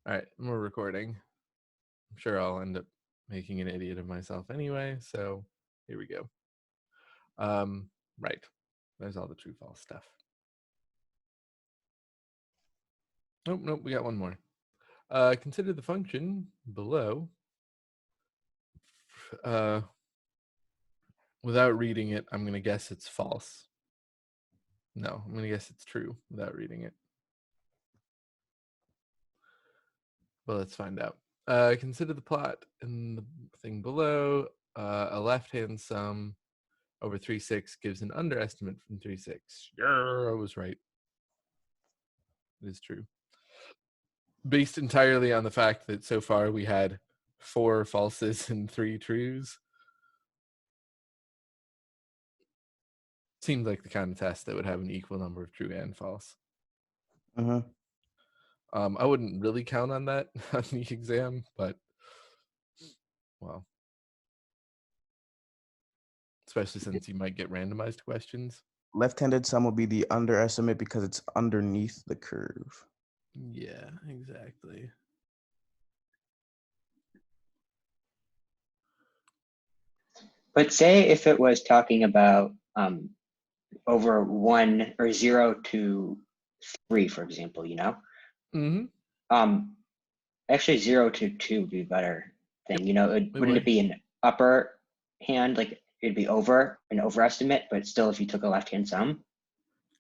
All right, we're recording. I'm sure I'll end up making an idiot of myself anyway, so here we go. Right. There's all the true false stuff. Nope, we got one more. Consider the function below. Without reading it, I'm going to guess it's false. No, I'm going to guess it's true without reading it. Well, let's find out. Consider the plot in the thing below. A left-hand sum over 3/6 gives an underestimate from 3/6. Yeah, I was right. It is true. Based entirely on the fact that so far we had 4 falses and 3 trues. Seems like the kind of test that would have an equal number of true and false. Mm-hmm. I wouldn't really count on that on the exam, but well, especially since you might get randomized questions. Left-handed sum will be the underestimate because it's underneath the curve. Yeah, exactly. But say if it was talking about over 1 or 0 to 3, for example, Mm-hmm. Actually 0 to 2 would be a better thing. Wouldn't it be an upper hand, like it'd be over an overestimate, but still if you took a left-hand sum?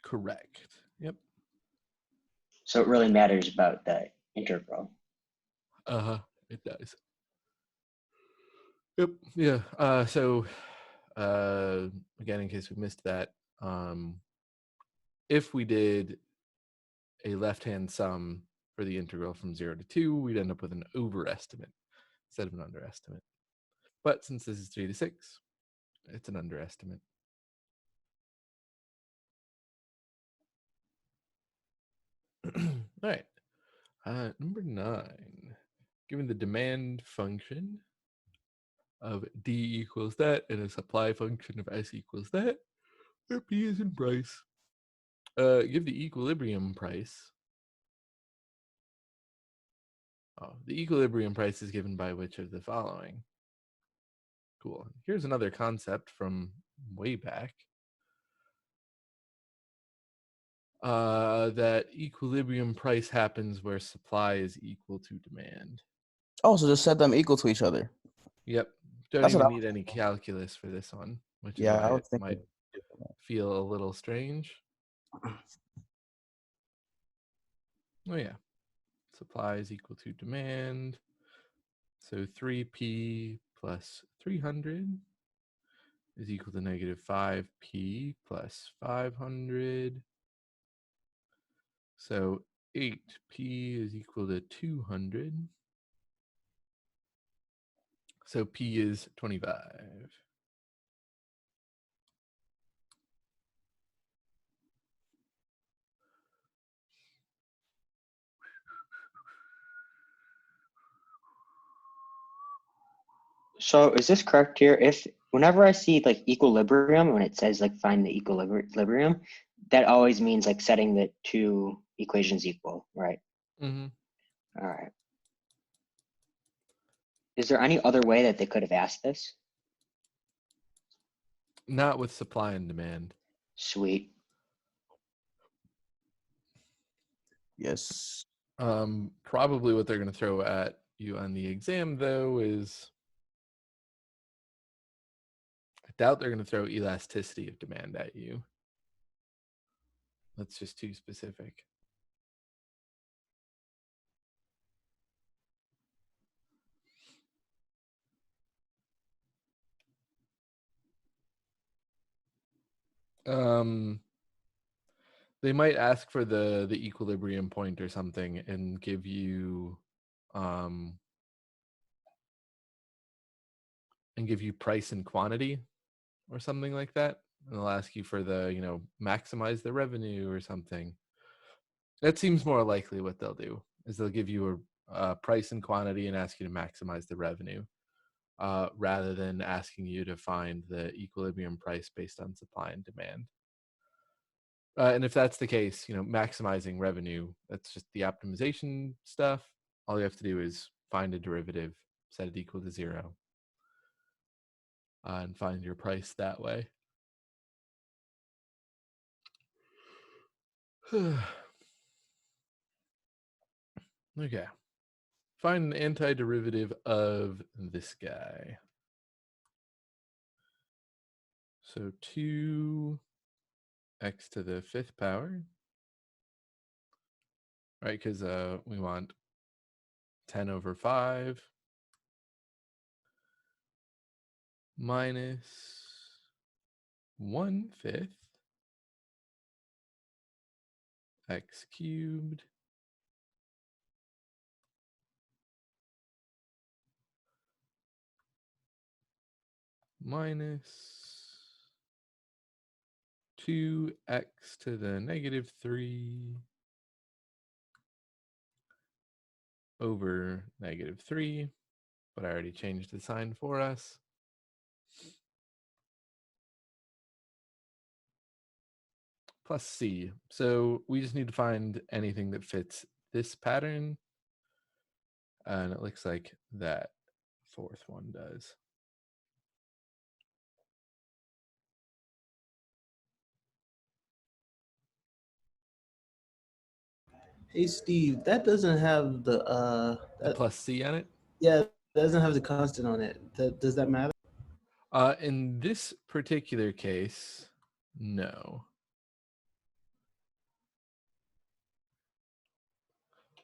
Correct. Yep. So it really matters about the integral. It does. Yep. Yeah. So again, in case we missed that, if we did a left-hand sum for the integral from 0 to 2, we'd end up with an overestimate instead of an underestimate. But since this is 3 to 6, it's an underestimate. All right. Number 9. Given the demand function of D equals that and a supply function of S equals that, where P is in price. Give the equilibrium price. Oh, the equilibrium price is given by which of the following? Cool. Here's another concept from way back. That equilibrium price happens where supply is equal to demand. Oh, so just set them equal to each other. Yep. Don't That's even need any calculus for this one, which is Yeah, why I it was thinking. might feel a little strange. Oh yeah. Supply is equal to demand. So 3p plus 300 is equal to negative 5p plus 500. So 8p is equal to 200. So p is 25. So is this correct here? If whenever I see like equilibrium, when it says like find the equilibrium, that always means like setting the two equations equal, right? Mm-hmm. All right. Is there any other way that they could have asked this? Not with supply and demand. Sweet. Yes. Probably what they're going to throw at you on the exam, though, is I doubt they're going to throw elasticity of demand at you. That's just too specific. They might ask for the equilibrium point or something and give you price and quantity or something like that. And they'll ask you for the, maximize the revenue or something. That seems more likely what they'll do is they'll give you a price and quantity and ask you to maximize the revenue rather than asking you to find the equilibrium price based on supply and demand. And if that's the case, maximizing revenue, that's just the optimization stuff. all you have to do is find a derivative, set it equal to 0, and find your price that way. Okay. Find an antiderivative of this guy. So 2x to the 5th power, right? Because we want 10 over 5 minus 1/5 x cubed minus 2x to the negative 3 over negative 3, but I already changed the sign for us. Plus c. So we just need to find anything that fits this pattern. And it looks like that fourth one does. Hey Steve, that doesn't have the Plus c on it? Yeah, it doesn't have the constant on it. Does that matter? In this particular case, no.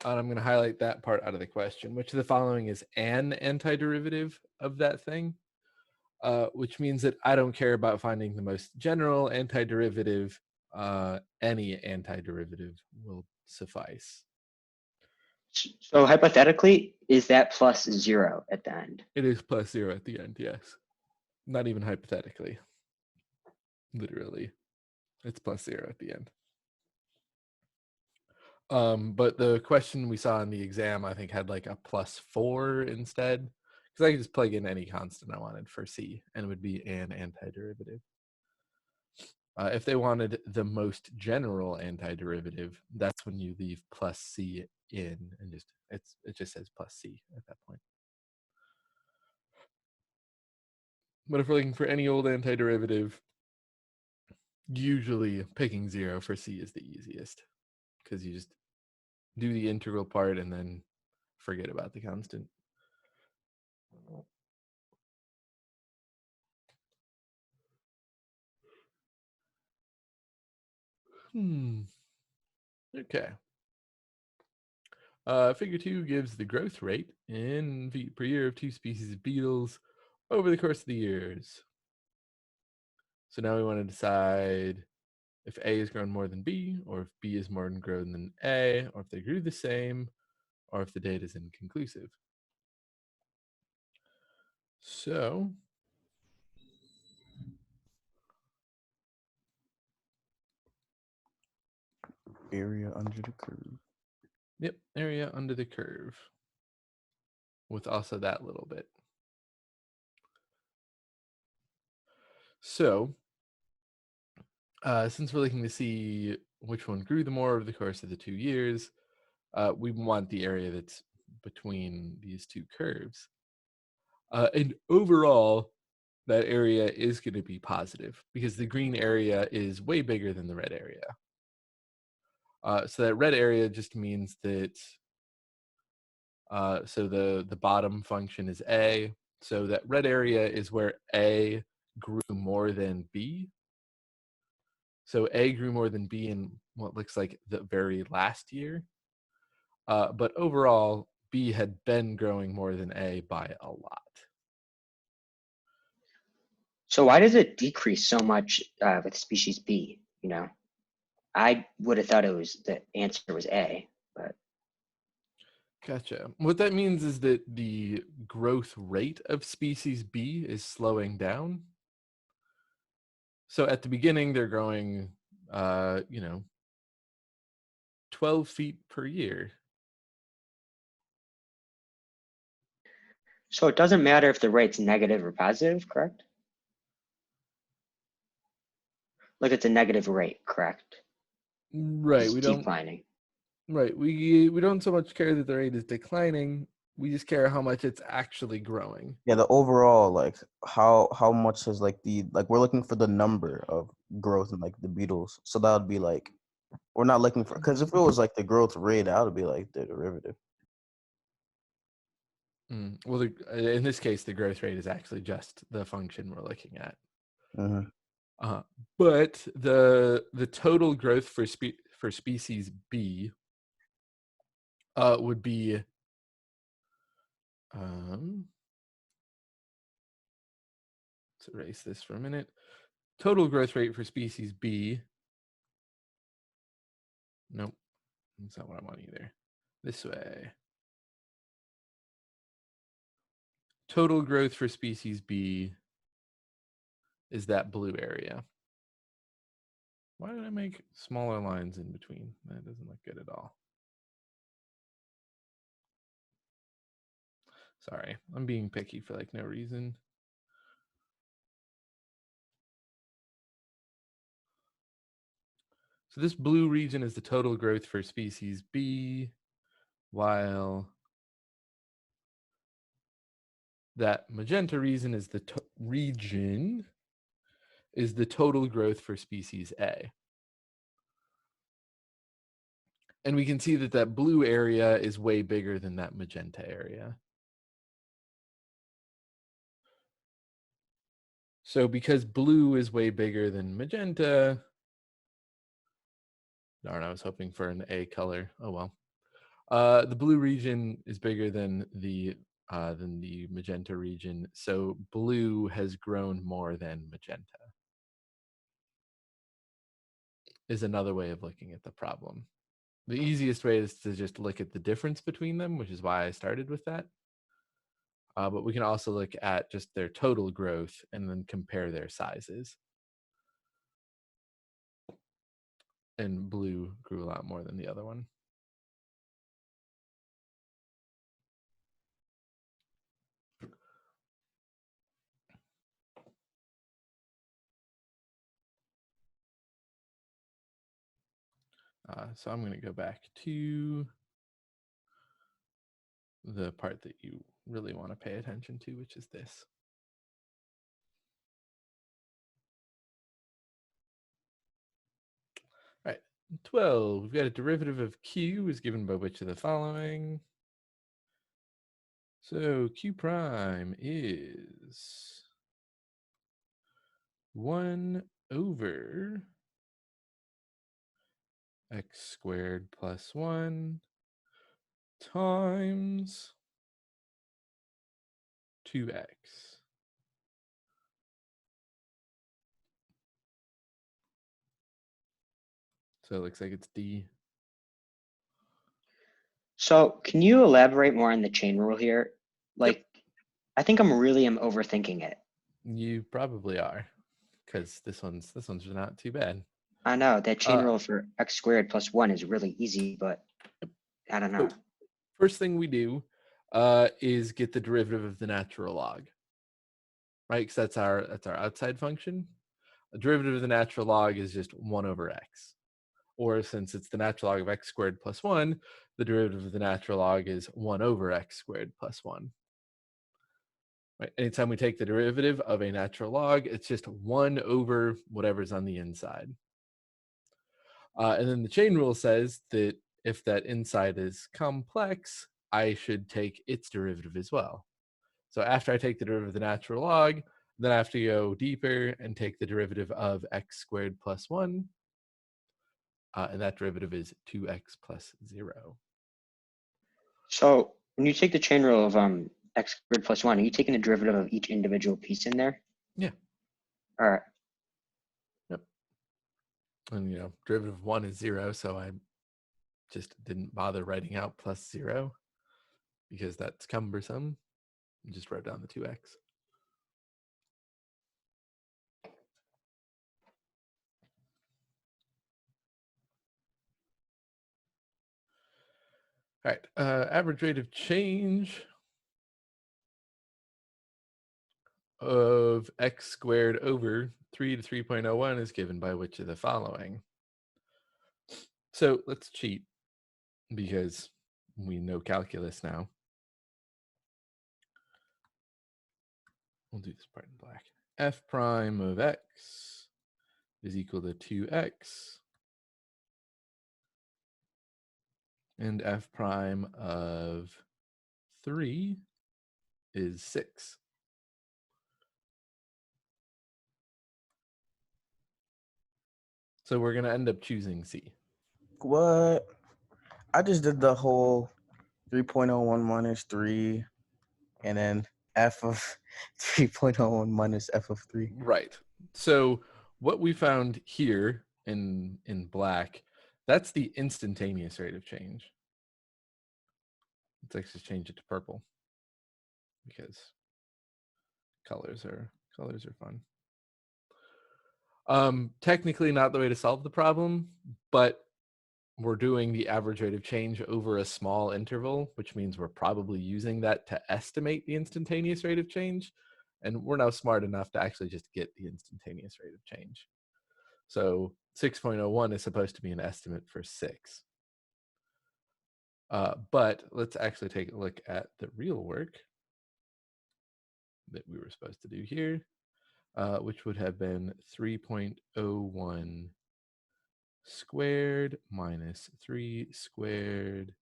And I'm going to highlight that part out of the question. Which of the following is an antiderivative of that thing? Which means that I don't care about finding the most general antiderivative. Any antiderivative will suffice. So hypothetically, is that plus 0 at the end? It is plus 0 at the end, yes. Not even hypothetically. Literally. It's plus 0 at the end. But the question we saw in the exam, I think, had like a +4 instead. Because I could just plug in any constant I wanted for c, and it would be an antiderivative. If they wanted the most general antiderivative, that's when you leave plus c in, and it just says plus c at that point. But if we're looking for any old antiderivative, usually picking 0 for c is the easiest, because you just do the integral part and then forget about the constant. Okay. Figure 2 gives the growth rate in feet per year of 2 species of beetles over the course of the years. So now we want to decide if A is grown more than B, or if B is more grown than A, or if they grew the same, or if the data is inconclusive. So Area under the curve. Yep, area under the curve. With also that little bit. So, since we're looking to see which one grew the more over the course of the 2 years, we want the area that's between these two curves. And overall, that area is going to be positive because the green area is way bigger than the red area. So that red area just means that, so the bottom function is A. So that red area is where A grew more than B. So A grew more than B in what looks like the very last year. But overall, B had been growing more than A by a lot. So why does it decrease so much with species B? You know, I would have thought the answer was A, but. Gotcha. What that means is that the growth rate of species B is slowing down. So at the beginning, they're growing, 12 feet per year. So it doesn't matter if the rate's negative or positive, correct? Like it's a negative rate, correct? Right. It's We don't. declining. Right. We don't so much care that the rate is declining. We just care how much it's actually growing. Yeah, the overall, like how much is like we're looking for the number of growth in like the beetles. So that would be like we're not looking for, because if it was like the growth rate, that would be like the derivative. Well, in this case, the growth rate is actually just the function we're looking at. Mm-hmm. But the total growth for species B would be let's erase this for a minute. Total growth rate for species B. Nope, that's not what I want either. This way. Total growth for species B is that blue area. Why did I make smaller lines in between? That doesn't look good at all. Sorry, I'm being picky for like no reason. So this blue region is the total growth for species B, while that magenta region is the total growth for species A. And we can see that that blue area is way bigger than that magenta area. So because blue is way bigger than magenta, darn, I was hoping for an A color. Oh well. The blue region is bigger than the magenta region, so blue has grown more than magenta. Is another way of looking at the problem. The easiest way is to just look at the difference between them, which is why I started with that. But we can also look at just their total growth and then compare their sizes. And blue grew a lot more than the other one. So I'm going to go back to the part that you really want to pay attention to, which is this. All right, 12. We've got a derivative of q is given by which of the following? So q prime is 1 over x squared plus 1 times 2x. So it looks like it's D. So can you elaborate more on the chain rule here? Like, I think I'm overthinking it. You probably are, because this one's not too bad. I know that chain rule for x squared plus 1 is really easy, but I don't know. So first thing we do is get the derivative of the natural log, right? Because that's our outside function. A derivative of the natural log is just 1 over x. Or since it's the natural log of x squared plus 1, the derivative of the natural log is 1 over x squared plus 1. Right? Anytime we take the derivative of a natural log, it's just 1 over whatever's on the inside. And then the chain rule says that if that inside is complex, I should take its derivative as well. So after I take the derivative of the natural log, then I have to go deeper and take the derivative of x squared plus 1. And that derivative is 2x plus 0. So when you take the chain rule of x squared plus 1, are you taking the derivative of each individual piece in there? Yeah. All right. Yep. And derivative of 1 is 0, so I just didn't bother writing out plus 0 because that's cumbersome. I just wrote down the 2x. All right, average rate of change of x squared over 3 to 3.01 is given by which of the following? So let's cheat. because we know calculus now. We'll do this part in black. F prime of x is equal to 2x. And f prime of 3 is 6. So we're going to end up choosing C. What? I just did the whole 3.01 minus 3 and then f of 3.01 minus f of 3. Right. So what we found here in black, that's the instantaneous rate of change. Let's actually change it to purple because colors are fun. Technically not the way to solve the problem, but we're doing the average rate of change over a small interval, which means we're probably using that to estimate the instantaneous rate of change. And we're now smart enough to actually just get the instantaneous rate of change. So 6.01 is supposed to be an estimate for 6. But let's actually take a look at the real work that we were supposed to do here, which would have been 3.01 squared minus 3 squared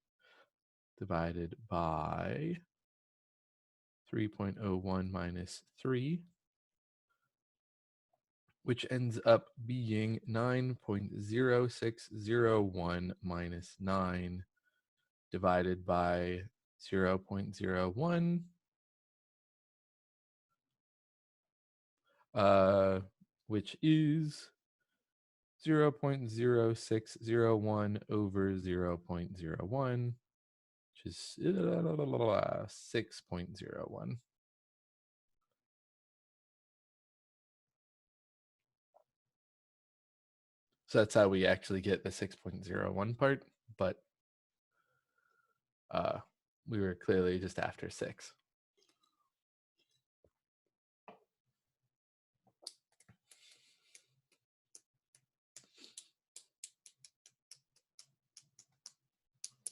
divided by 3.01 minus 3, which ends up being 9.0601 minus 9 divided by 0.01, which is 0.0601 over 0.01, which is 6.01. So that's how we actually get the 6.01 part, but we were clearly just after 6.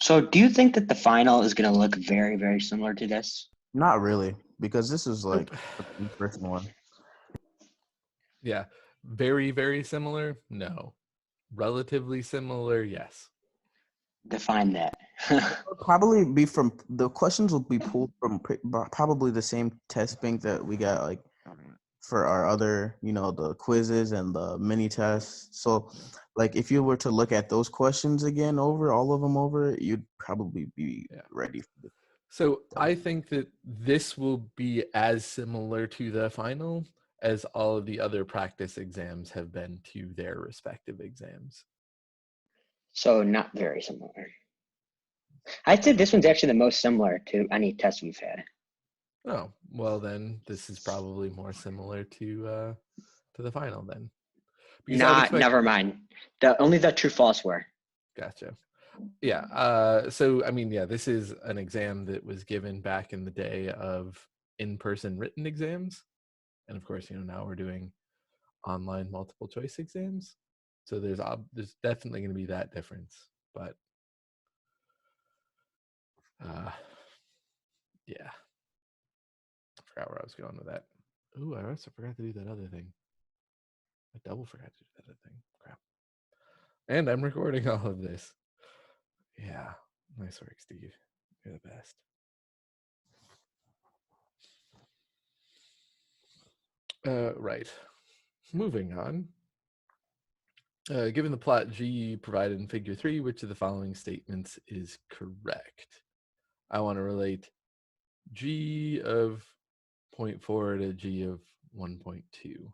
So do you think that the final is going to look very, very similar to this? Not really, because this is like the first one. Yeah. Very, very similar? No. Relatively similar? Yes. Define that. It'll probably be from the questions will be pulled from probably the same test bank that we got like for our other, the quizzes and the mini tests. So like if you were to look at those questions again over all of them over, you'd probably be ready for it. So I think that this will be as similar to the final as all of the other practice exams have been to their respective exams. So not very similar. I'd say this one's actually the most similar to any test we've had. Oh, well then this is probably more similar to the final then. Because Never mind. Only the true false were. Gotcha. Yeah. So I mean, yeah, this is an exam that was given back in the day of in-person written exams. And of course, now we're doing online multiple choice exams. So there's definitely going to be that difference. But yeah. I forgot where I was going with that. Ooh, I also forgot to do that other thing. I double forgot to do that other thing. Crap. And I'm recording all of this. Yeah. Nice work, Steve. You're the best. Right. Moving on. Given the plot G provided in figure 3, which of the following statements is correct? I want to relate G of 0.4 to G of 1.2.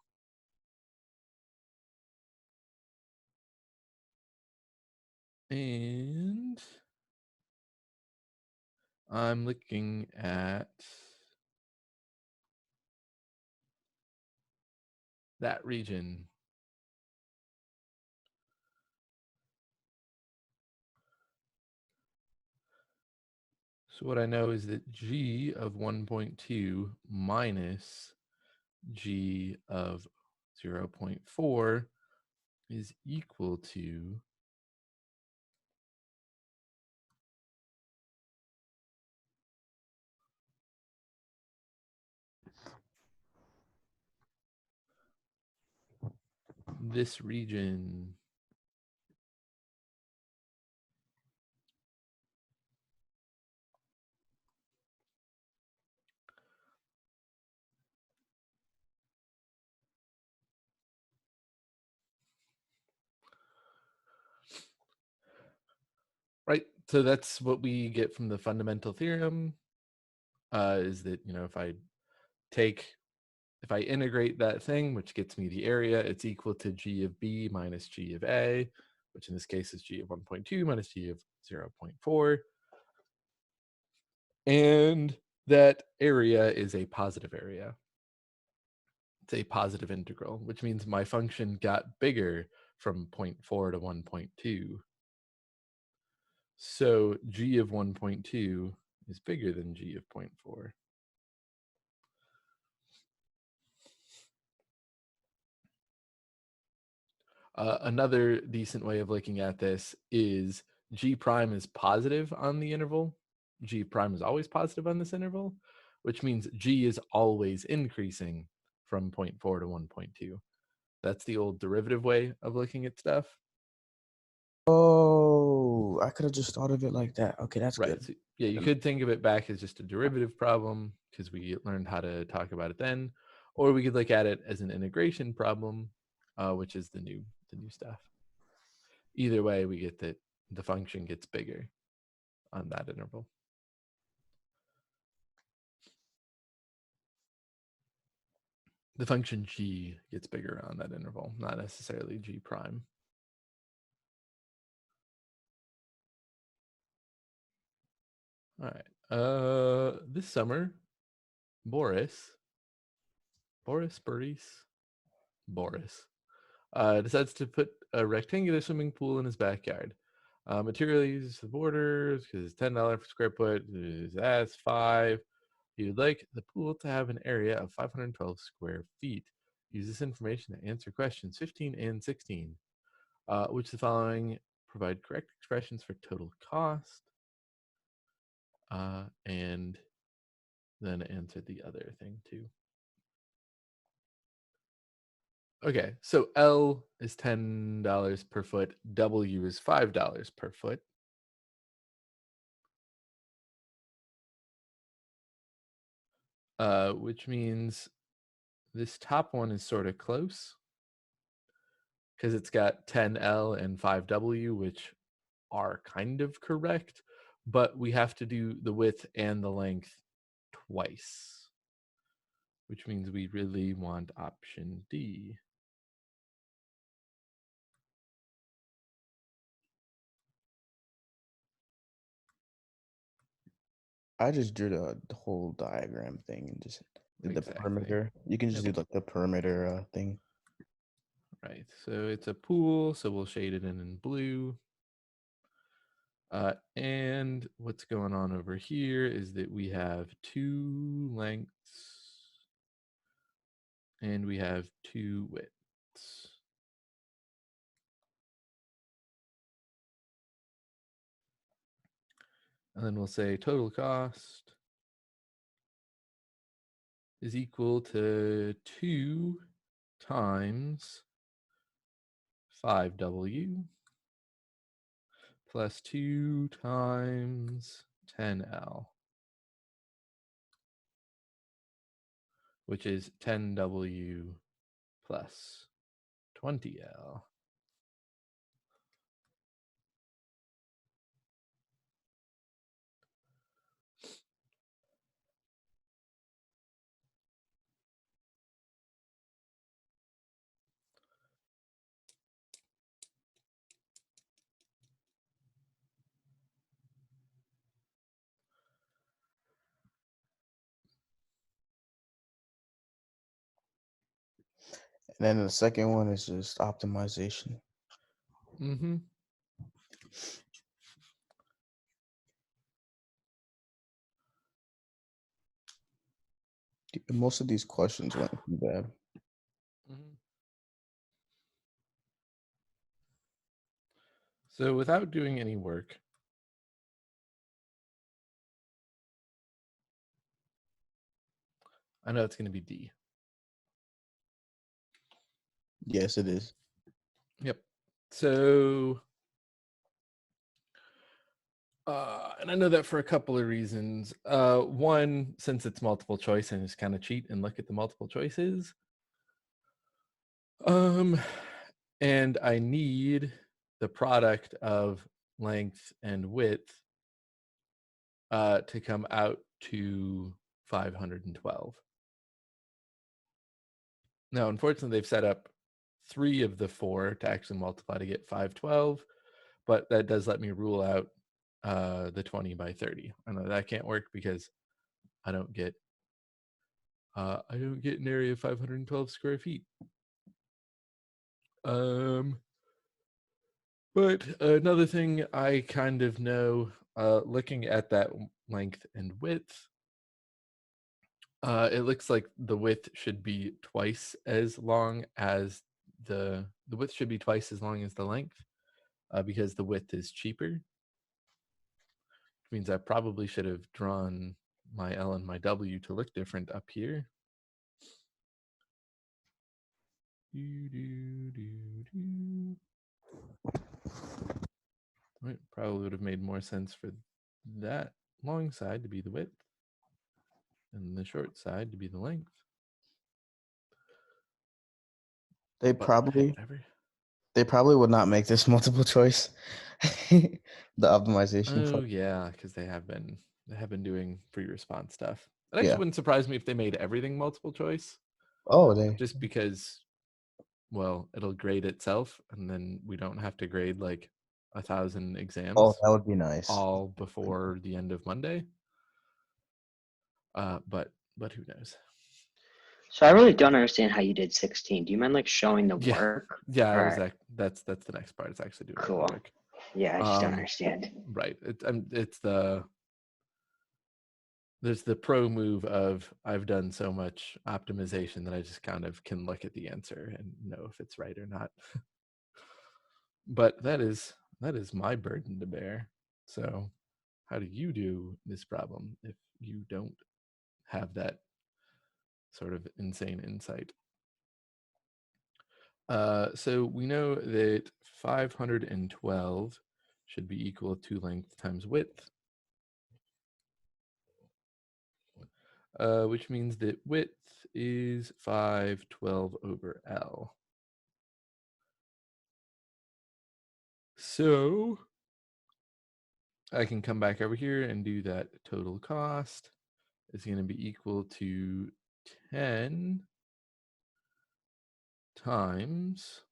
And I'm looking at that region. So what I know is that G of 1.2 minus G of 0.4 is equal to this region. Right, so that's what we get from the fundamental theorem, is that, if I integrate that thing, which gets me the area, it's equal to g of b minus g of a, which in this case is g of 1.2 minus g of 0.4. And that area is a positive area. It's a positive integral, which means my function got bigger from 0.4 to 1.2. So g of 1.2 is bigger than g of 0.4. Another decent way of looking at this is g prime is positive on the interval. G prime is always positive on this interval, which means g is always increasing from 0.4 to 1.2. That's the old derivative way of looking at stuff. Oh, I could have just thought of it like that. Okay, that's Right. good. So, yeah, you could think of it back as just a derivative problem because we learned how to talk about it then, or we could look at it as an integration problem, which is the new stuff. Either way, we get that the function gets bigger on that interval. The function g gets bigger on that interval, not necessarily g prime. All right. This summer, Boris decides to put a rectangular swimming pool in his backyard. Material uses the borders because it's $10 per square foot. That's $5. He would like the pool to have an area of 512 square feet. Use this information to answer questions 15 and 16, which the following provide correct expressions for total cost, and then answer the other thing too. Okay, so L is $10 per foot, W is $5 per foot. Which means this top one is sort of close because it's got 10L and 5W, which are kind of correct, but we have to do the width and the length twice, which means we really want option D. I just drew the whole diagram thing and just did the Exactly. perimeter. You can just Yep. do like the perimeter thing. Right, so it's a pool, so we'll shade it in blue. And what's going on over here is that we have two lengths and we have two widths. And then we'll say total cost is equal to 2 times 5W plus 2 times 10L, which is 10W plus 20L. And then the second one is just optimization. Mm-hmm. Most of these questions weren't too bad. Mm-hmm. So without doing any work, I know it's going to be D. Yes, it is. Yep. So, and I know that for a couple of reasons. One, since it's multiple choice, and just kind of cheat and look at the multiple choices. And I need the product of length and width to come out to 512. Now, unfortunately, they've set up 3 of the 4 to actually multiply to get 512, but that does let me rule out the 20 by 30. I know that can't work because I don't get an area of 512 square feet. But another thing I kind of know, looking at that length and width, it looks like the width should be twice as long as the width should be twice as long as the length, because the width is cheaper. Which means I probably should have drawn my L and my W to look different up here. Right, probably would have made more sense for that long side to be the width and the short side to be the length. They But probably whatever. they probably would not make this multiple choice. The optimization Oh part. yeah, because they have been doing free response stuff. It actually Yeah. wouldn't surprise me if they made everything multiple choice, Oh, they. just because, well, it'll grade itself, and then we don't have to grade like 1,000 Oh, exams that would be nice. all before the end of Monday. But who knows? So I really don't understand how you did 16. Do you mind like showing the Yeah, work? yeah. All right, That's the next part. It's actually doing all cool. the work. Yeah, I just don't understand. Right. It's there's the pro move of I've done so much optimization that I just kind of can look at the answer and know if it's right or not. But that is my burden to bear. So how do you do this problem if you don't have that sort of insane insight? So we know that 512 should be equal to length times width, which means that width is 512 over L. So I can come back over here and do that total cost is going to be equal to 10 times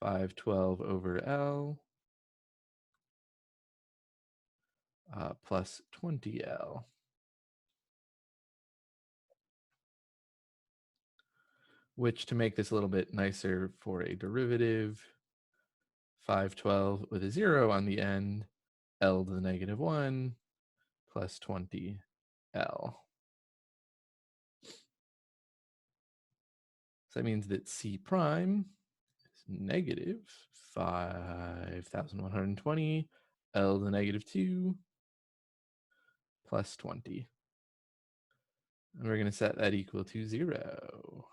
512 over L plus 20L. Which, to make this a little bit nicer for a derivative, 512 with a 0 on the end, L to the negative 1 plus 20L. So that means that C prime is negative 5,120 L to the negative 2 plus 20. And we're going to set that equal to 0.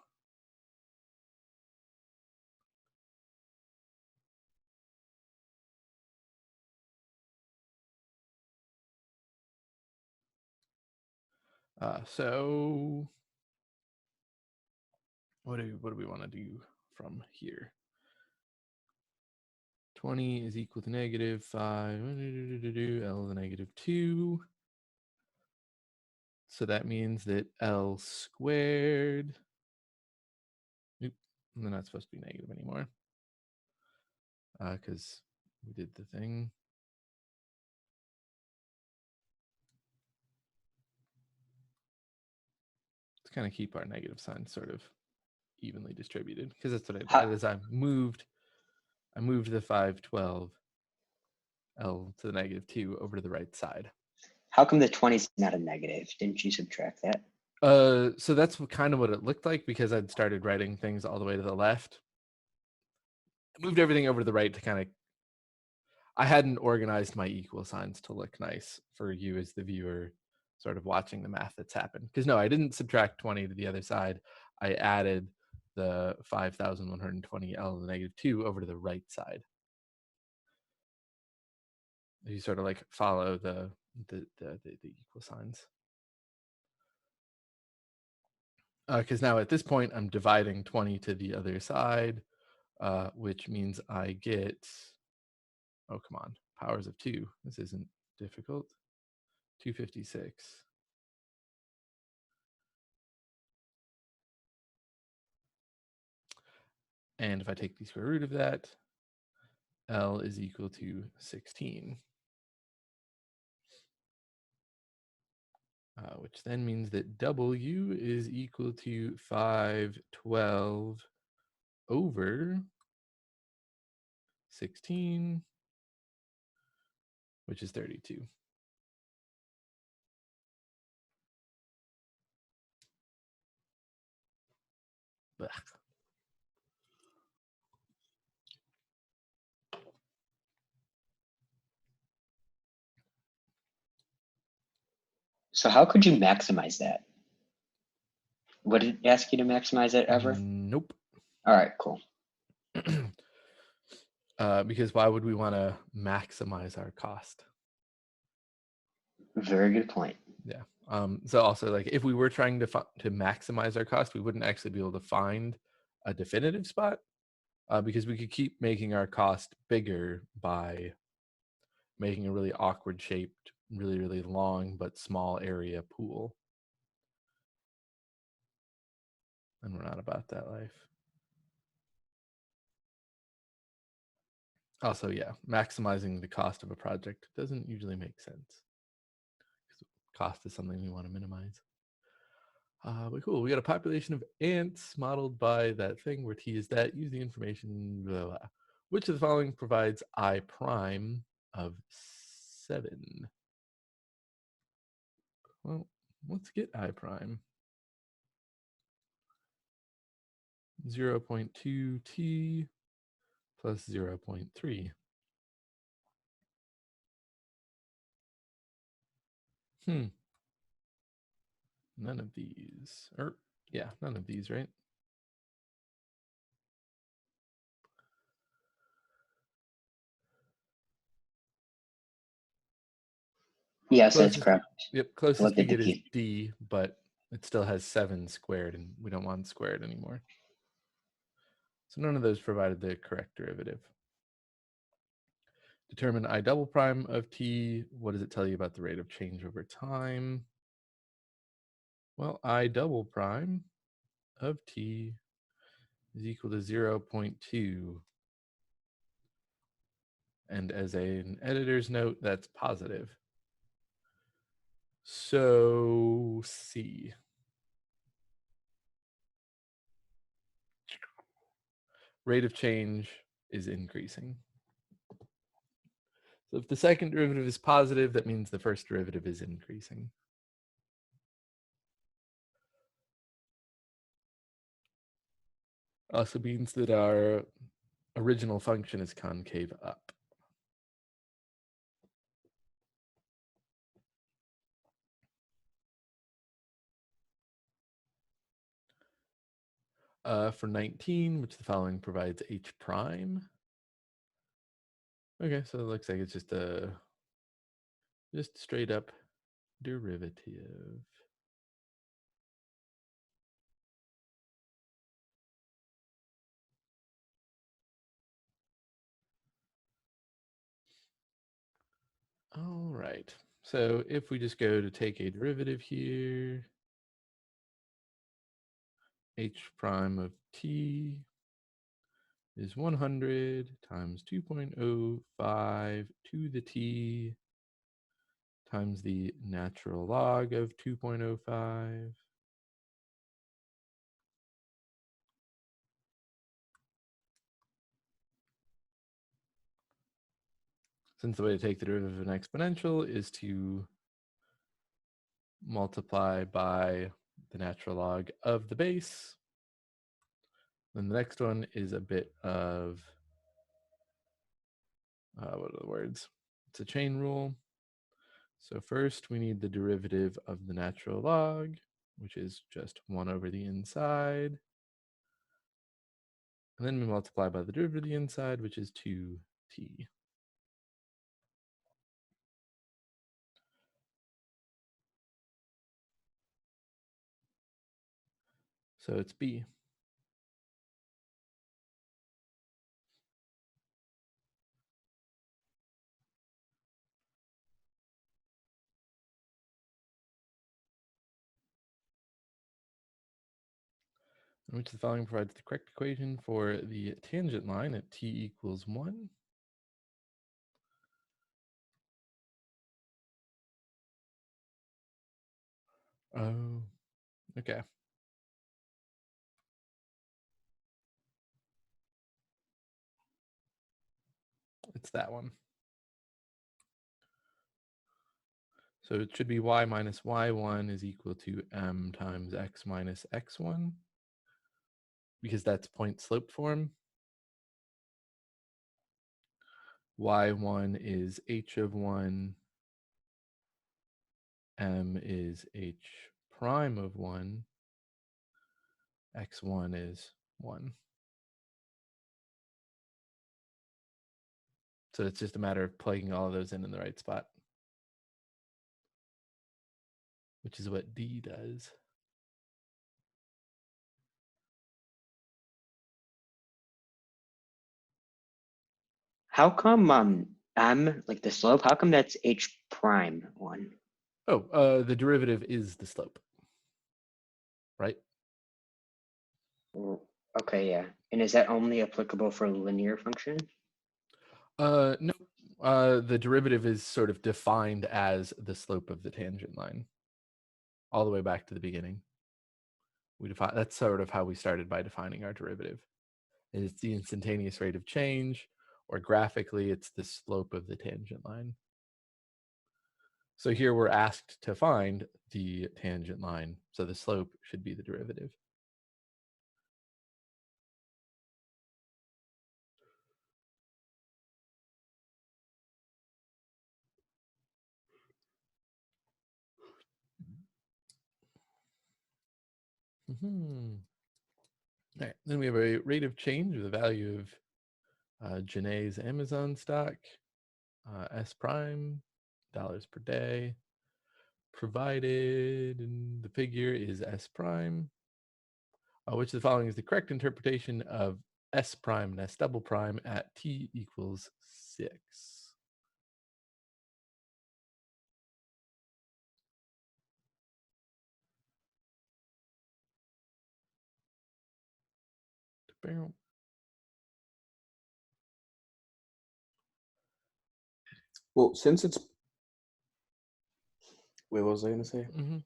So what do we want to do from here? 20 is equal to negative 5, L to the negative 2. So that means that L squared, they're not supposed to be negative anymore, because we did the thing. Let's kind of keep our negative sign sort of evenly distributed, because that's what I did. As I moved the 512 L to the negative 2 over to the right side. How come the 20 is not a negative? Didn't you subtract that? So that's kind of what it looked like, because I'd started writing things all the way to the left. I moved everything over to the right to kind of, I hadn't organized my equal signs to look nice for you as the viewer sort of watching the math that's happened. Because no, I didn't subtract 20 to the other side. I added the 5,120 L to the -2 over to the right side. You sort of like follow the equal signs. Because now at this point, I'm dividing 20 to the other side, which means I get, oh, come on, powers of 2. This isn't difficult. 256. And if I take the square root of that, L is equal to 16. Which then means that W is equal to 512 over 16, which is 32. Blech. So how could you maximize that? What did it ask you to maximize it ever? Nope. All right, cool. Because why would we want to maximize our cost? Very good point. Yeah. So also, like, if we were trying to maximize our cost, we wouldn't actually be able to find a definitive spot, because we could keep making our cost bigger by making a really awkward shaped, really, really long but small area pool. And we're not about that life. Also, yeah, maximizing the cost of a project doesn't usually make sense. Cost is something we want to minimize. But cool, we got a population of ants modeled by that thing where T is that. Use the information, blah, blah. Which of the following provides I prime of 7? Well, let's get I prime. 0.2 T plus 0.3. None of these. Or, yeah, none of these, right? Yes, that's correct. Yep, closest Look we at the get is key. D, but it still has 7 squared, and we don't want squared anymore. So none of those provided the correct derivative. Determine I double prime of T. What does it tell you about the rate of change over time? Well, I double prime of T is equal to 0.2. And as an editor's note, that's positive. So C. Rate of change is increasing. So if the second derivative is positive, that means the first derivative is increasing. Also means that our original function is concave up. For 19, which the following provides H prime. Okay, so it looks like it's just straight up derivative. All right, so if we just go to take a derivative here, H prime of T is 100 times 2.05 to the T times the natural log of 2.05. Since the way to take the derivative of an exponential is to multiply by the natural log of the base, then the next one is a bit of, what are the words? It's a chain rule. So first we need the derivative of the natural log, which is just 1 over the inside. And then we multiply by the derivative of the inside, which is 2t. So it's b. In which the following provides the correct equation for the tangent line at t equals 1. Oh, okay. It's that one. So it should be y minus y1 is equal to m times x minus x1, because that's point slope form. y1 is h of 1, m is h prime of 1, x1 is 1. So it's just a matter of plugging all of those in the right spot, which is what D does. How come m, like the slope, how come that's h prime 1? Oh, the derivative is the slope, right? Okay, yeah. And is that only applicable for linear function? No, the derivative is sort of defined as the slope of the tangent line, all the way back to the beginning. That's sort of how we started by defining our derivative. It's the instantaneous rate of change, or graphically, it's the slope of the tangent line. So here we're asked to find the tangent line, so the slope should be the derivative. All right, then we have a rate of change with a value of Janae's Amazon stock, S prime, dollars per day, provided, and the figure is S prime, which of the following is the correct interpretation of S prime and S double prime at t equals 6. Well, since it's wait, what was I gonna say? Mm-hmm.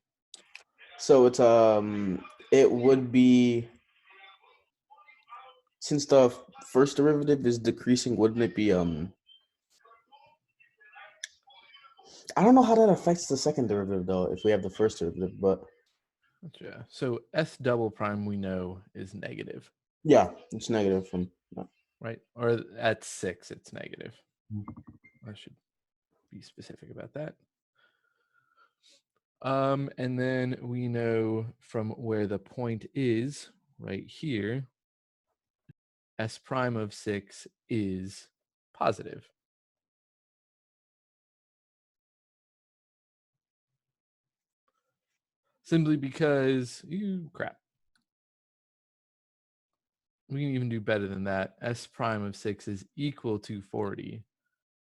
So it's it would be, since the first derivative is decreasing, wouldn't it be I don't know how that affects the second derivative though, if we have the first derivative, but Gotcha. So S double prime we know is negative, yeah, it's negative from right? Or at 6, it's negative. I should be specific about that. And then we know from where the point is, right here, S prime of 6 is positive. Simply because, crap. We can even do better than that. S prime of 6 is equal to 40,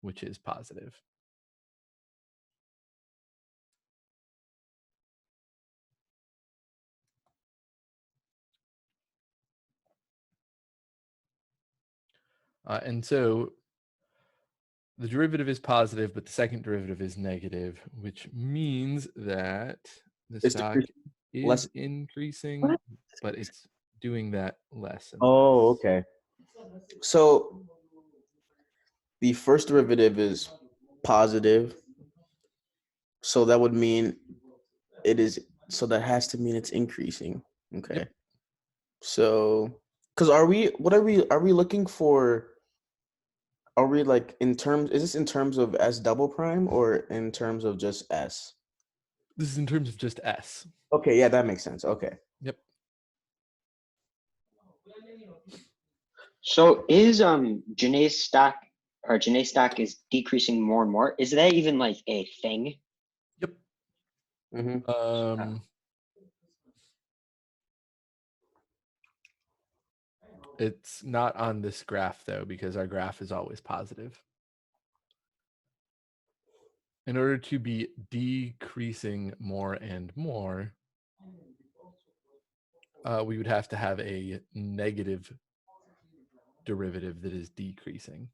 which is positive. And so the derivative is positive, but the second derivative is negative, which means that the it's stock decreasing is less. increasing, What? but it's doing that less and Oh, less. okay. So the first derivative is positive, so that would mean it is. So that has to mean it's increasing. Okay. Yep. So, because are we? What are we? Are we looking for? Are we like in terms? Is this in terms of S double prime or in terms of just S? This is in terms of just S. Okay, yeah, that makes sense. Okay. Yep. So is Janae's stock or Janae's stock is decreasing more and more? Is that even like a thing? Yep. Mm-hmm. It's not on this graph though, because our graph is always positive. In order to be decreasing more and more, we would have to have a negative derivative that is decreasing.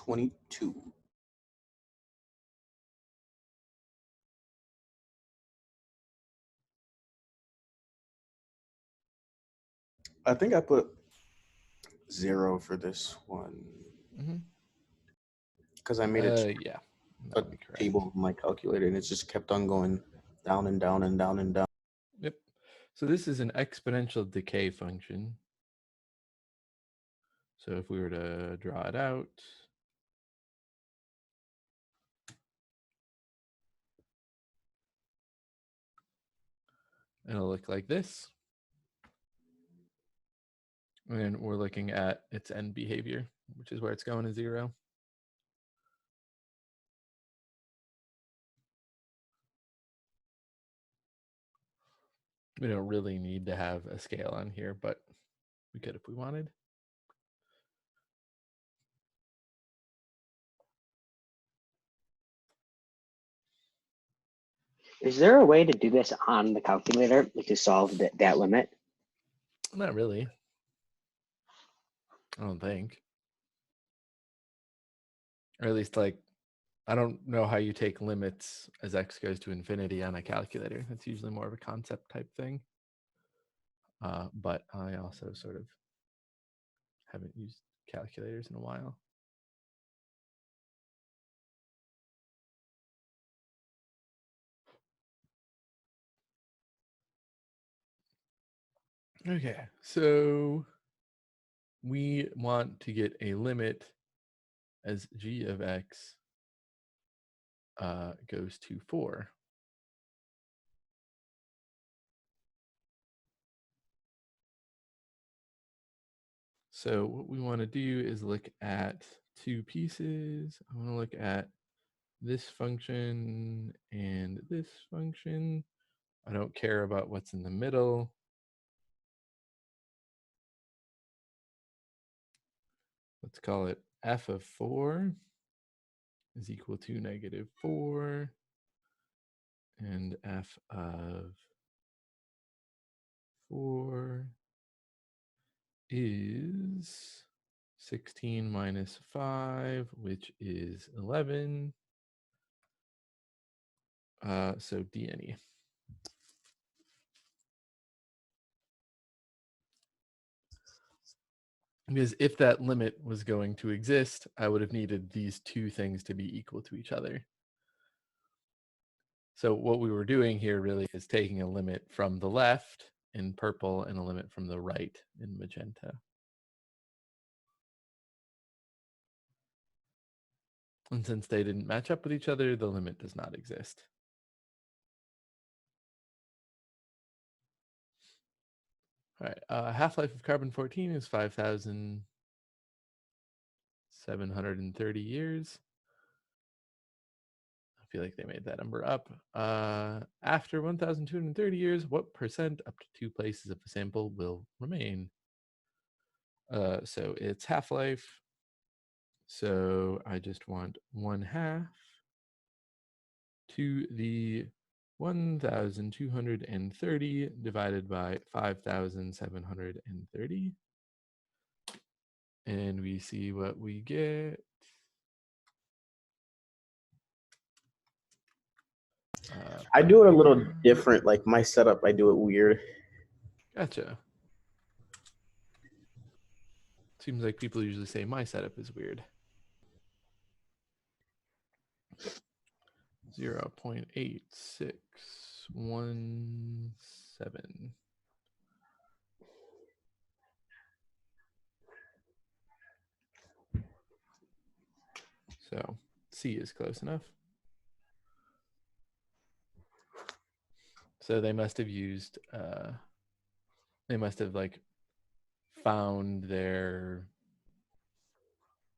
$22. I think I put 0 for this one because I made it Yeah, that a would be correct. table on my calculator, and it just kept on going down and down and down and down. Yep. So this is an exponential decay function. So if we were to draw it out, it'll look like this. And we're looking at its end behavior, which is where it's going to 0. We don't really need to have a scale on here, but we could if we wanted. Is there a way to do this on the calculator, like to solve that limit? Not really. I don't think. Or at least, like, I don't know how you take limits as x goes to infinity on a calculator. That's usually more of a concept type thing. But I also sort of haven't used calculators in a while. Okay, so we want to get a limit as g of x goes to 4. So what we want to do is look at two pieces. I want to look at this function and this function. I don't care about what's in the middle. Let's call it f of 4 is equal to -4, and f of 4 is 16 minus 5, which is 11. So d and e. Because if that limit was going to exist, I would have needed these two things to be equal to each other. So what we were doing here really is taking a limit from the left in purple and a limit from the right in magenta. And since they didn't match up with each other, the limit does not exist. All right, half-life of carbon-14 is 5,730 years. I feel like they made that number up. After 1,230 years, what percent up to 2 places of the sample will remain? So it's half-life. So I just want 1/2 to the 1,230 divided by 5,730. And we see what we get. I do it a little different. Like my setup, I do it weird. Gotcha. Seems like people usually say my setup is weird. 0.8617. So C is close enough. So they must have used, they must have like found their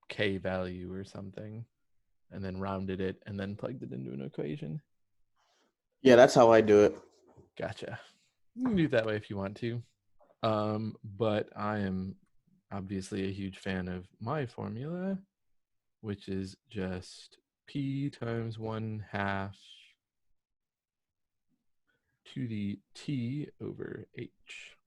K value or something and then rounded it and then plugged it into an equation. Yeah, that's how I do it. Gotcha. You can do it that way if you want to. But I am obviously a huge fan of my formula, which is just P times 1/2 to the T over H.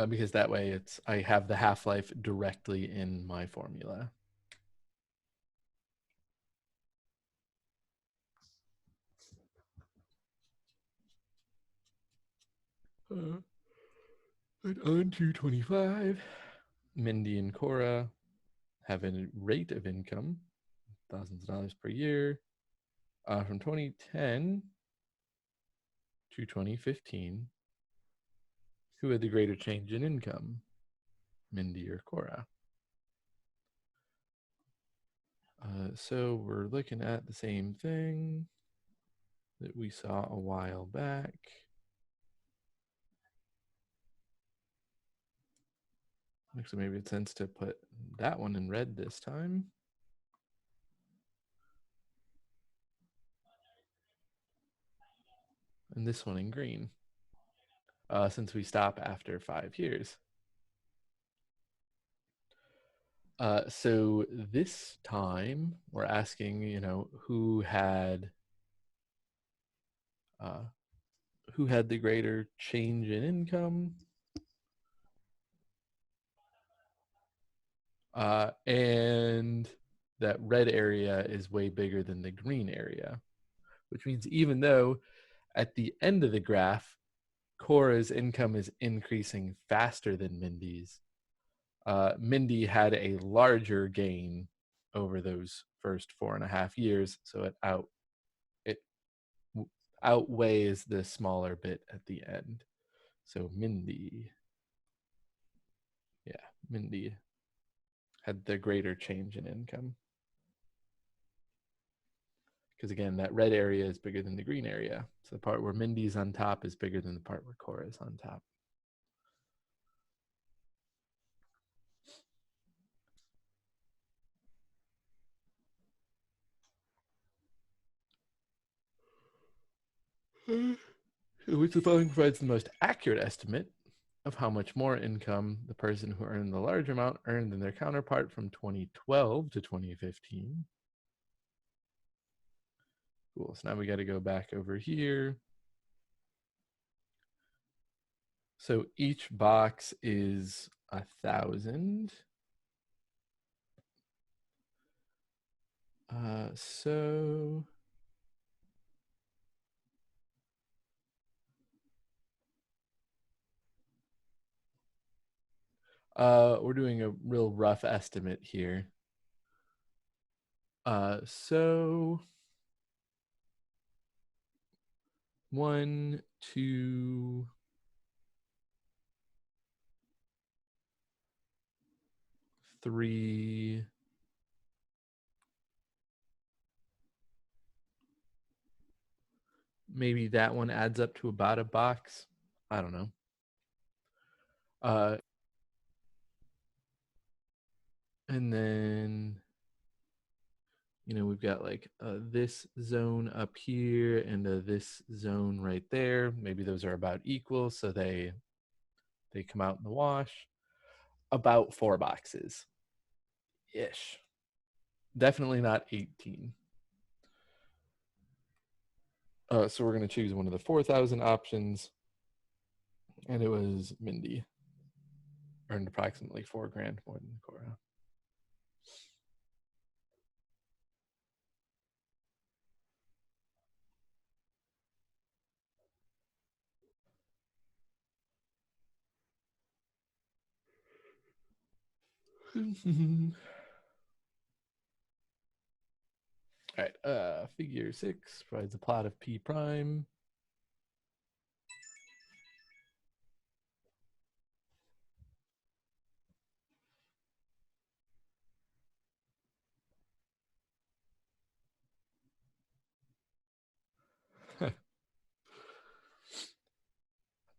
Because that way I have the half-life directly in my formula. And on to 25, Mindy and Cora have a rate of income, thousands of dollars per year, from 2010 to 2015. Who had the greater change in income, Mindy or Cora? So we're looking at the same thing that we saw a while back. Actually, maybe it's sense to put that one in red this time. And this one in green, since we stop after 5 years. So this time we're asking, who had the greater change in income? And that red area is way bigger than the green area, which means even though at the end of the graph, Cora's income is increasing faster than Mindy's, Mindy had a larger gain over those first 4.5 years, so it outweighs the smaller bit at the end. So Mindy had the greater change in income. Because again, that red area is bigger than the green area. So the part where Mindy's on top is bigger than the part where Cora is on top. Which the following provides the most accurate estimate of how much more income the person who earned the larger amount earned than their counterpart from 2012 to 2015. Cool. So now we got to go back over here. So each box is 1,000. So we're doing a real rough estimate here. So 1, 2, 3, maybe that one adds up to about a box. I don't know. And then, we've got like this zone up here and this zone right there. Maybe those are about equal, so they come out in the wash. About 4 boxes ish. Definitely not 18. So we're going to choose one of the 4,000 options. And it was Mindy. Earned approximately $4,000 more than Cora. All right, figure 6 provides a plot of P prime.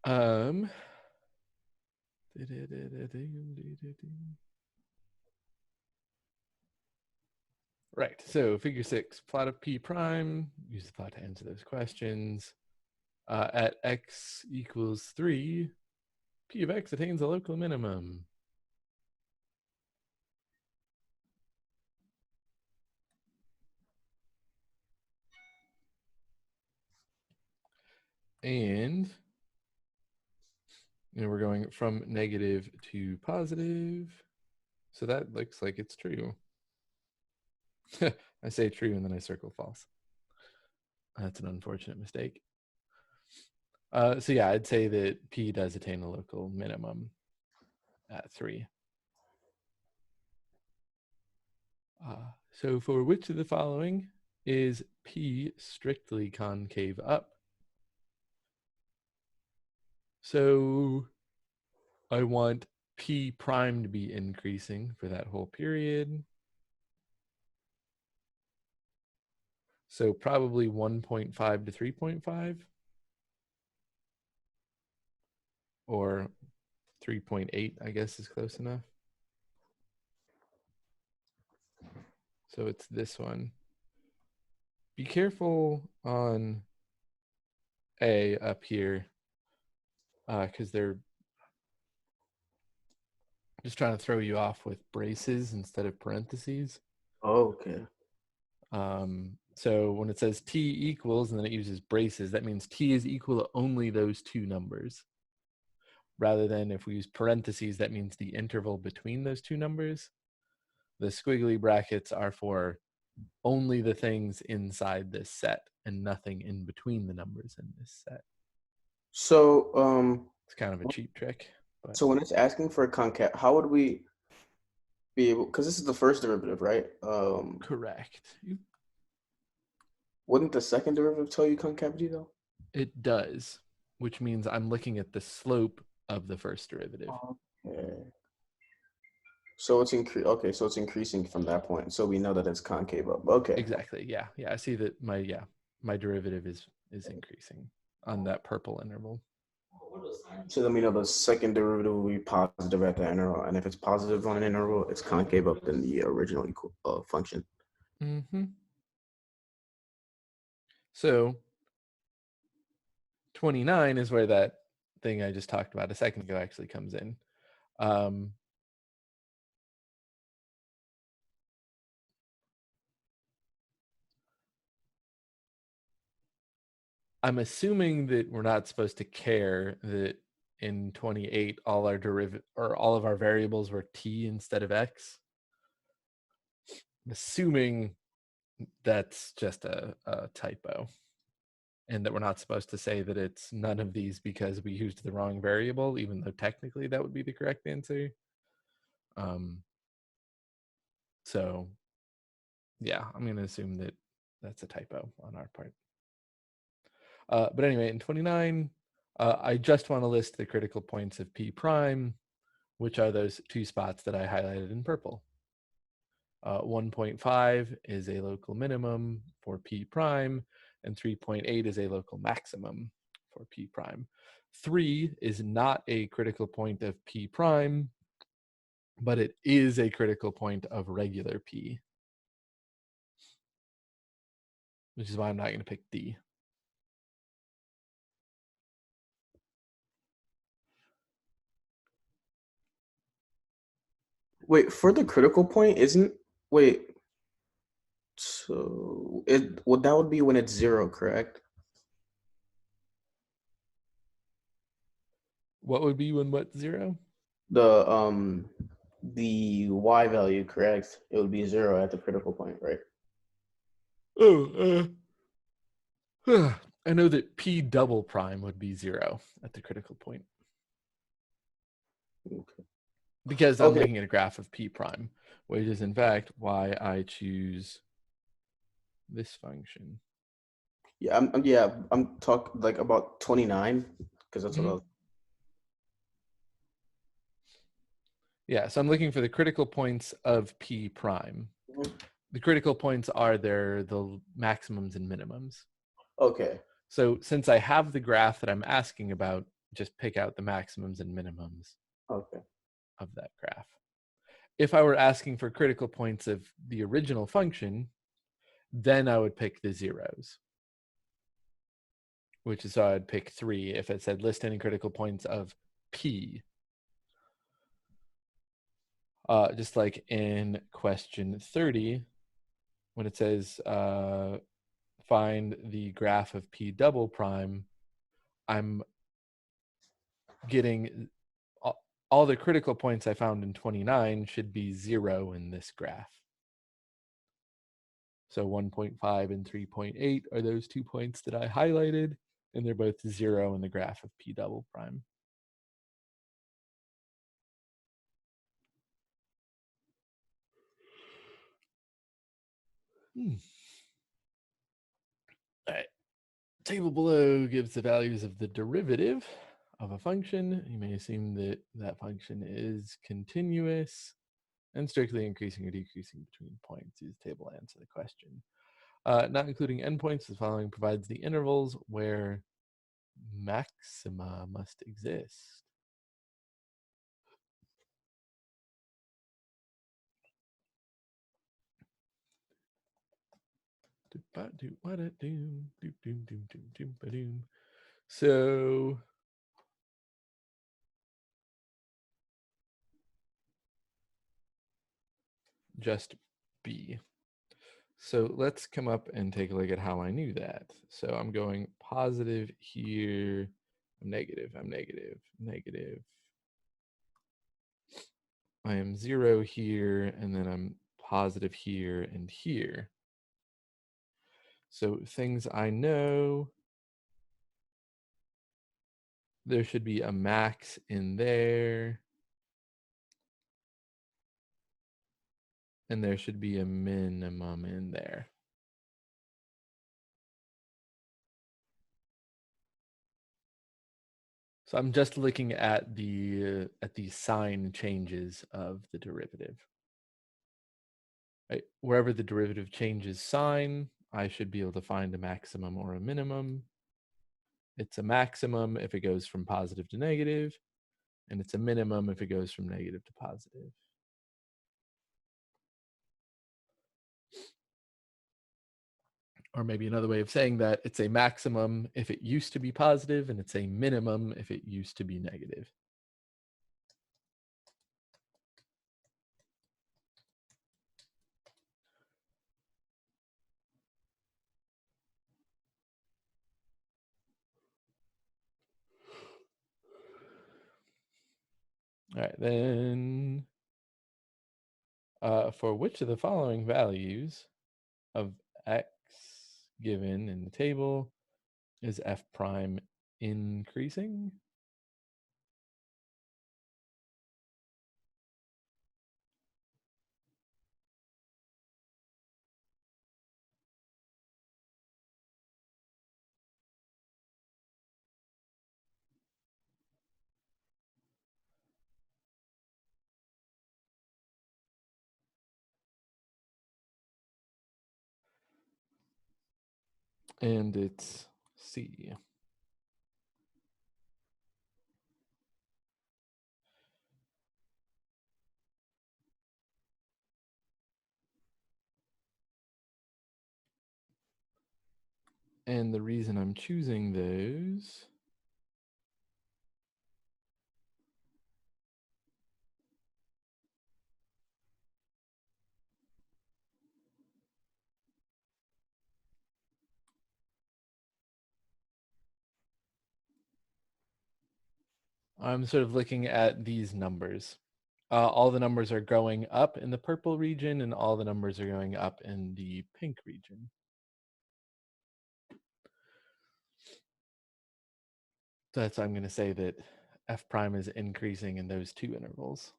Um, right, so figure 6, plot of P prime. Use the plot to answer those questions. At x equals 3, P of x attains a local minimum. And we're going from negative to positive. So that looks like it's true. I say true and then I circle false. That's an unfortunate mistake. So yeah, I'd say that P does attain a local minimum at 3. So for which of the following is P strictly concave up? So I want P prime to be increasing for that whole period. So probably 1.5 to 3.5 or 3.8, I guess is close enough. So it's this one. Be careful on A up here because they're just trying to throw you off with braces instead of parentheses. Oh, okay. So when it says T equals and then it uses braces, that means T is equal to only those two numbers. Rather than if we use parentheses, that means the interval between those two numbers. The squiggly brackets are for only the things inside this set and nothing in between the numbers in this set. So It's kind of a cheap trick. But so when it's asking for a concave, how would we be able, because this is the first derivative, right? Correct. Wouldn't the second derivative tell you concavity though? It does, which means I'm looking at the slope of the first derivative. Okay. So it's so it's increasing from that point. So we know that it's concave up. Okay. Exactly. Yeah. I see that my derivative is increasing on that purple interval. So then we know the second derivative will be positive at the interval, and if it's positive on an interval, it's concave up in the original function. Mm-hmm. So 29 is where that thing I just talked about a second ago actually comes in. I'm assuming that we're not supposed to care that in 28 all our all of our variables were t instead of x. I'm assuming that's just a typo, and that we're not supposed to say that it's none of these because we used the wrong variable, even though technically that would be the correct answer. So yeah, I'm going to assume that that's a typo on our part. But anyway, in 29, I just want to list the critical points of P prime, which are those two spots that I highlighted in purple. 1.5 is a local minimum for P prime, and 3.8 is a local maximum for P prime. 3 is not a critical point of P prime, but it is a critical point of regular P, which is why I'm not going to pick D. Wait, for the critical point, so that would be when it's 0, correct? What would be when what 0? The y value, correct? It would be 0 at the critical point, right? Oh, I know that P double prime would be 0 at the critical point. Okay. because I'm Okay. looking at a graph of P prime, which is in fact why I choose this function. Yeah, I'm talking like about 29 because that's what I was. Yeah, so I'm looking for the critical points of P prime. Mhm. The critical points are the maximums and minimums. Okay. So since I have the graph that I'm asking about, just pick out the maximums and minimums Okay. of that graph. If I were asking for critical points of the original function, then I would pick the zeros, which is so I'd pick 3 if it said list any critical points of P. Just like in question 30, when it says find the graph of P double prime, I'm getting all the critical points I found in 29 should be 0 in this graph. So 1.5 and 3.8 are those 2 points that I highlighted, and they're both 0 in the graph of P double prime. All right. Table below gives the values of the derivative of a function. You may assume that that function is continuous and strictly increasing or decreasing between points. Use the table to answer the question. Not including endpoints, the following provides the intervals where maxima must exist. So just B. So let's come up and take a look at how I knew that. So I'm going positive here, I'm negative, I'm negative, negative. I am 0 here, and then I'm positive here and here. So things I know, there should be a max in there, and there should be a minimum in there. So I'm just looking at the sign changes of the derivative. Right? Wherever the derivative changes sign, I should be able to find a maximum or a minimum. It's a maximum if it goes from positive to negative, and it's a minimum if it goes from negative to positive. Or maybe another way of saying that, it's a maximum if it used to be positive, and it's a minimum if it used to be negative. All right, then for which of the following values of x given in the table is f prime increasing? And it's C. And the reason I'm choosing those I'm sort of looking at these numbers. All the numbers are going up in the purple region, and all the numbers are going up in the pink region. So that's why I'm going to say that f prime is increasing in those two intervals.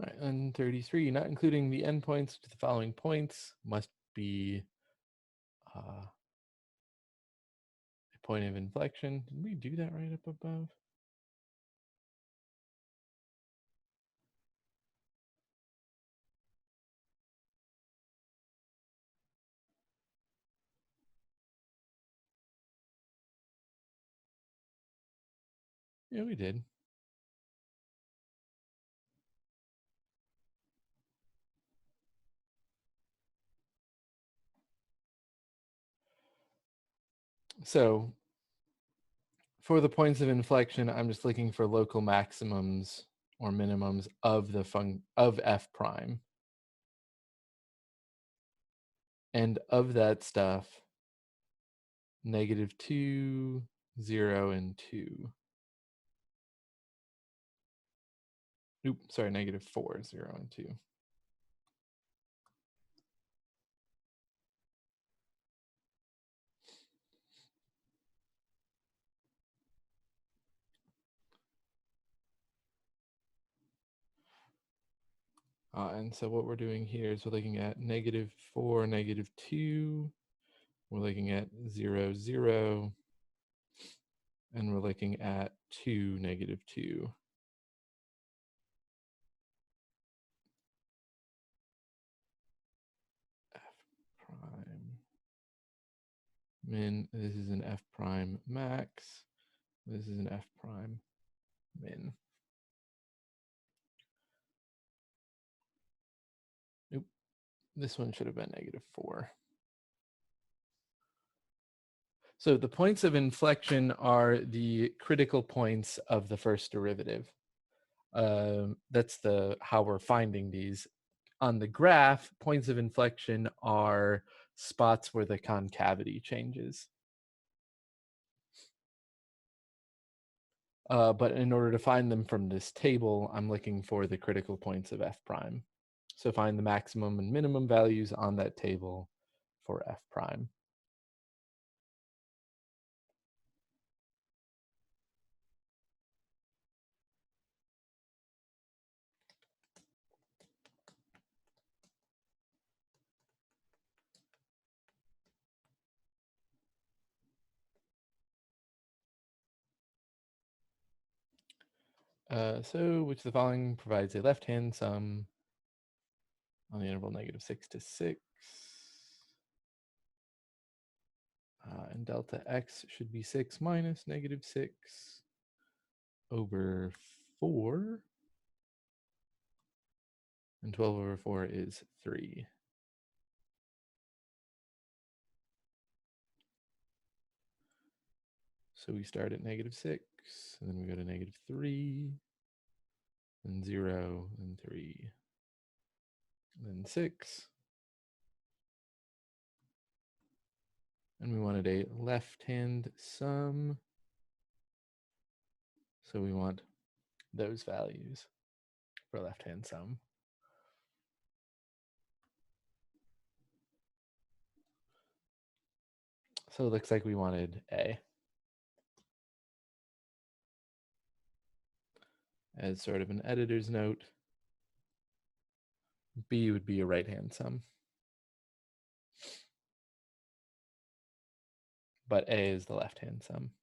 Right, and 33, not including the endpoints to the following points must be a point of inflection. Did we do that right up above? Yeah, we did. So for the points of inflection, I'm just looking for local maximums or minimums of the of f prime. And of that stuff, -2, 0, and 2. Oop, sorry, -4, 0, and 2. And so what we're doing here is we're looking at -4, -2. We're looking at 0, 0. And we're looking at 2, -2. F prime min. This is an F prime max. This is an F prime min. Oop. This one should have been -4. So the points of inflection are the critical points of the first derivative. That's how we're finding these. On the graph, points of inflection are spots where the concavity changes. But in order to find them from this table, I'm looking for the critical points of f prime. So find the maximum and minimum values on that table for f prime. So which of the following provides a left-hand sum on the interval -6 to 6? And delta x should be 6 minus -6 over 4. And 12 over 4 is 3. So we start at -6, and then we go to -3, and 0, and 3, and then 6. And we wanted a left-hand sum. So we want those values for left-hand sum. So it looks like we wanted A as sort of an editor's note. B would be a right-hand sum. But A is the left-hand sum.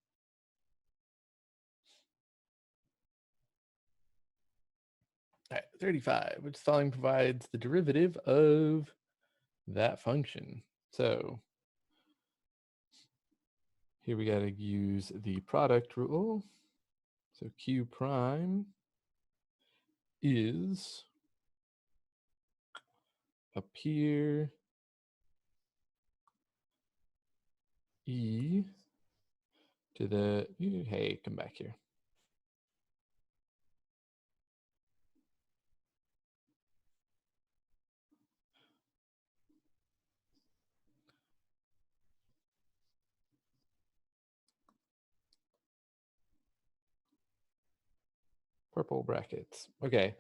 All right, 35, which following provides the derivative of that function. So here we got to use the product rule. So Q prime is up here, E to the, hey, come back here. Purple brackets. Okay.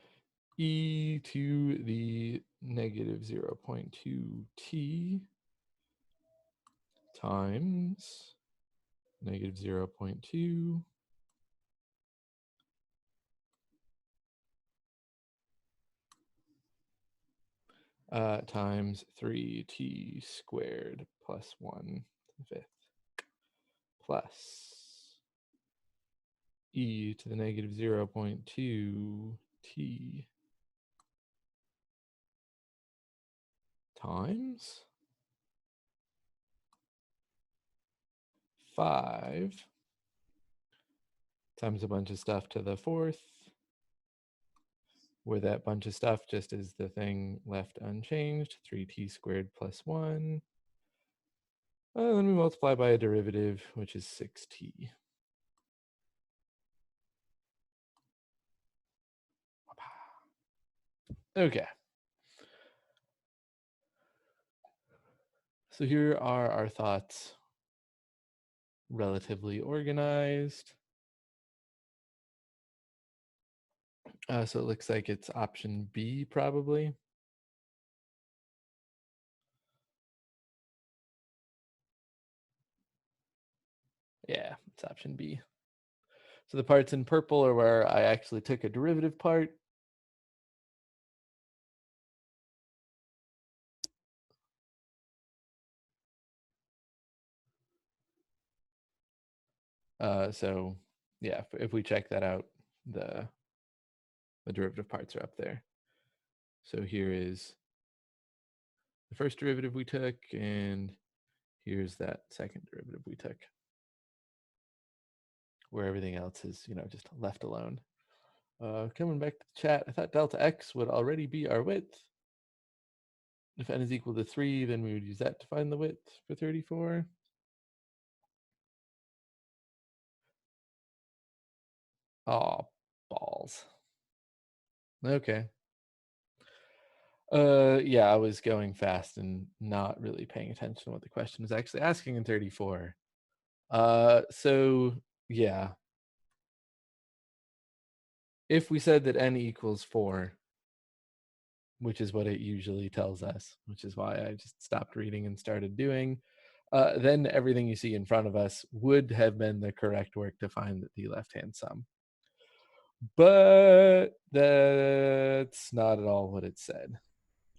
E to the -0.2 t times -0.2 times 3t squared plus 1 to the 5th plus e to the negative 0.2t times 5 times a bunch of stuff to the 4th, where that bunch of stuff just is the thing left unchanged, 3t squared plus 1. Then we multiply by a derivative, which is 6t. Okay. So here are our thoughts, relatively organized. So it looks like it's option B, probably. Yeah, it's option B. So the parts in purple are where I actually took a derivative part. So yeah, if we check that out, the derivative parts are up there. So here is the first derivative we took, and here's that second derivative we took, where everything else is, just left alone. Coming back to the chat, I thought delta x would already be our width. If n is equal to 3, then we would use that to find the width for 34. Oh, balls. Okay. Yeah, I was going fast and not really paying attention to what the question was actually asking in 34. So yeah. If we said that n equals 4, which is what it usually tells us, which is why I just stopped reading and started doing, then everything you see in front of us would have been the correct work to find the left-hand sum. But that's not at all what it said.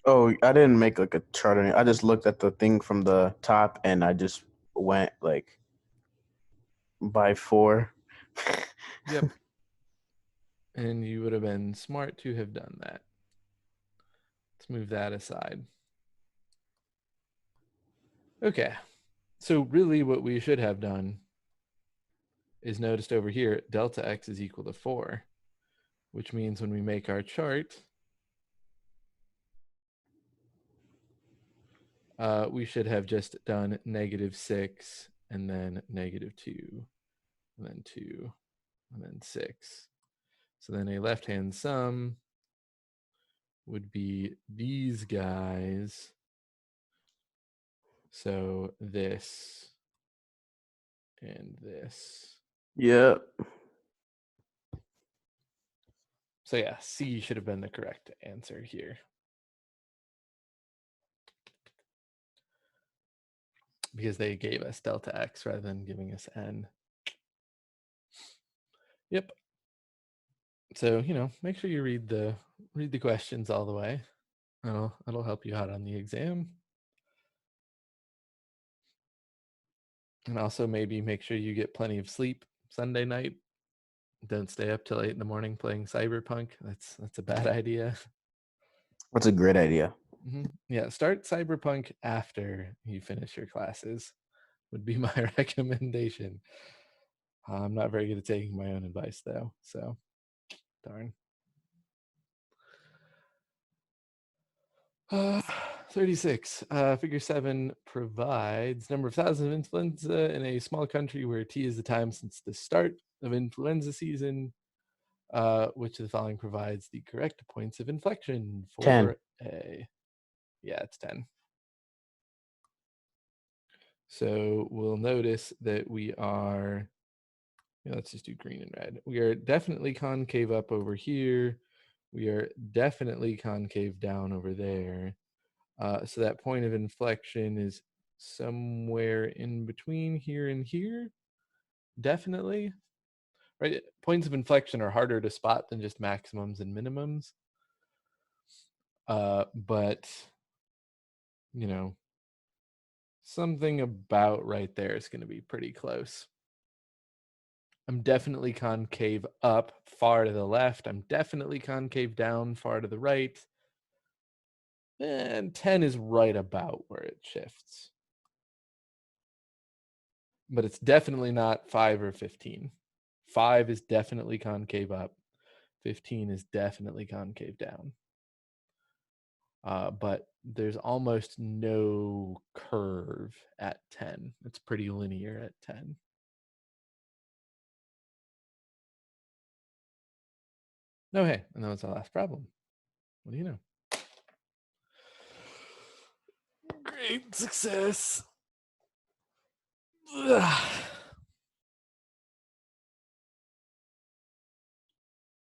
Oh, I didn't make like a chart or anything. I just looked at the thing from the top and I just went like by 4. Yep. And you would have been smart to have done that. Let's move that aside. Okay. So really what we should have done is noticed over here, delta x is equal to 4, which means when we make our chart, we should have just done -6 and then -2 and then 2 and then 6. So then a left-hand sum would be these guys. So this and this. Yeah. So yeah, C should have been the correct answer here. Because they gave us delta x rather than giving us n. Yep. So, make sure you read the questions all the way. It'll help you out on the exam. And also maybe make sure you get plenty of sleep Sunday night. Don't stay up till 8 in the morning playing Cyberpunk. That's a bad idea. That's a great idea. Mm-hmm. Yeah, start Cyberpunk after you finish your classes would be my recommendation. I'm not very good at taking my own advice though, so darn. 36. Figure 7 provides number of thousands of influenza in a small country where T is the time since the start of influenza season. Which of the following provides the correct points of inflection for 10. A? Yeah, it's 10. So we'll notice that we are, let's just do green and red. We are definitely concave up over here. We are definitely concave down over there. So that point of inflection is somewhere in between here and here. Definitely. Right? Points of inflection are harder to spot than just maximums and minimums. But you know, something about right there is going to be pretty close. I'm definitely concave up far to the left. I'm definitely concave down far to the right. And 10 is right about where it shifts. But it's definitely not 5 or 15. 5 is definitely concave up. 15 is definitely concave down. But there's almost no curve at 10. It's pretty linear at 10. No, hey, and that was our last problem. What do you know? Great success. Ugh.